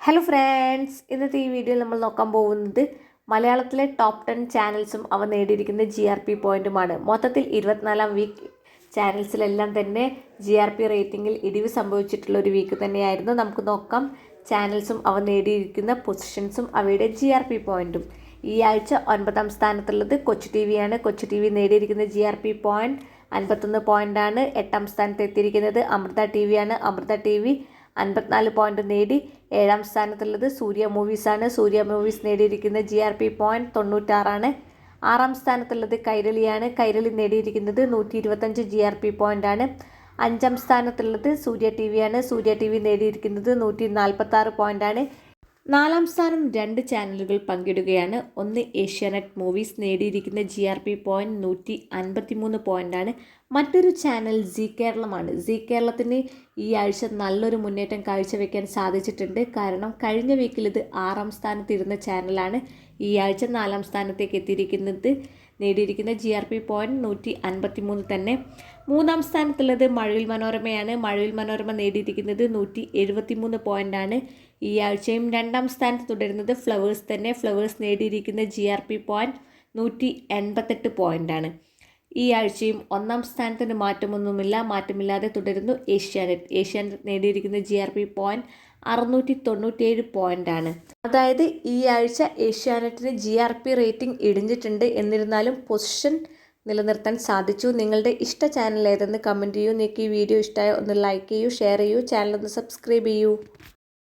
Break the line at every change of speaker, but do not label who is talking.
Hello friends, ഇന്നത്തെ ഈ വീഡിയോയിൽ നമ്മൾ നോക്കാൻ പോകുന്നത് മലയാളത്തിലെ ടോപ്പ് 10 ചാനൽസും അവ നേടിയിരിക്കുന്ന GRP പോയിന്റുമാണ്. മൊത്തത്തിൽ 24ാം വീക്ക് ചാനൽസിലെല്ലാം തന്നെ GRP റേറ്റിംഗിൽ ഇടിവ് സംഭവിച്ചിട്ടുള്ള ഒരു വീക്ക് തന്നെയായിരുന്നു. നമുക്ക് നോക്കാം ചാനൽസും അവ നേടിയിരിക്കുന്ന പൊസിഷൻസും അവയുടെ GRP പോയിന്റും. ഈ ആഴ്ച 9ാം സ്ഥാനത്തുള്ളത് കൊച്ചു TV ആണ്. കൊച്ചു TV നേടിയിരിക്കുന്ന GRP പോയിന്റ് 51 പോയിന്റാണ്. 8ാം സ്ഥാനത്ത് എത്തിയിരിക്കുന്നത് അമൃത TV ആണ്. അമൃത TV 54 പോയിന്റ് നേടി. 7ാം സ്ഥാനത്തുള്ളത് സൂര്യ മൂവീസാണ്. സൂര്യ മൂവീസ് നേടിയിരിക്കുന്ന GRP പോയിന്റ് 96ആണ്. 6ാം സ്ഥാനത്തുള്ളത് കൈരളിയാണ്. കൈരളി നേടിയിരിക്കുന്നത് 125 GRP പോയിന്റാണ്. 5ാം സ്ഥാനത്തുള്ളത് സൂര്യ TV ആണ്. സൂര്യ TV നേടിയിരിക്കുന്നത് 146 പോയിന്റാണ്. 4ാം സ്ഥാനം 2 ചാനലുകൾ പങ്കിടുകയാണ്. ഒന്ന് ഏഷ്യാനെറ്റ് മൂവീസ് നേടിയിരിക്കുന്ന GRP പോയിന്റ് 153 പോയിന്റാണ്. മറ്റൊരു ചാനൽ സീ കേരളമാണ്. സീ കേരളത്തിന് ഈ ആഴ്ച നല്ലൊരു മുന്നേറ്റം കാഴ്ചവെക്കാൻ സാധിച്ചിട്ടുണ്ട്. കാരണം കഴിഞ്ഞ വീക്കിൽ ഇത് 6ാം സ്ഥാനത്തിരുന്ന ചാനലാണ്. ഈ ആഴ്ച 4ാം സ്ഥാനത്തേക്ക് എത്തിയിരിക്കുന്നത്. നേടിയിരിക്കുന്ന GRP പോയിന്റ് 153 തന്നെ. 3ാം സ്ഥാനത്തുള്ളത് മഴവിൽ മനോരമയാണ്. മഴവിൽ മനോരമ നേടിയിരിക്കുന്നത് 173 പോയിന്റാണ്. ഈ ആഴ്ചയും 2ാം സ്ഥാനത്ത് തുടരുന്നത് ഫ്ലവേഴ്സ് തന്നെ. ഫ്ലവേഴ്സ് നേടിയിരിക്കുന്ന GRP പോയിന്റ് 188 പോയിന്റാണ്. ഈ ആഴ്ചയും 1ാം സ്ഥാനത്തിന് മാറ്റമില്ലാതെ തുടരുന്നു ഏഷ്യാനെറ്റ്. ഏഷ്യാനെറ്റ് നേടിയിരിക്കുന്ന GRP പോയിന്റ് 697 പോയിന്റാണ്. അതായത് ഈ ആഴ്ച ഏഷ്യാനെറ്റിന് GRP റേറ്റിംഗ് ഇടിഞ്ഞിട്ടുണ്ട്. എന്നിരുന്നാലും പൊസിഷൻ നിലനിർത്താൻ സാധിച്ചു. നിങ്ങളുടെ ഇഷ്ട ചാനൽ ഏതെന്ന് കമൻറ്റ് ചെയ്യൂ. നിങ്ങൾക്ക് ഈ വീഡിയോ ഇഷ്ടമായ ഒന്ന് ലൈക്ക് ചെയ്യൂ, ഷെയർ ചെയ്യൂ, ചാനൽ ഒന്ന് സബ്സ്ക്രൈബ് ചെയ്യൂ.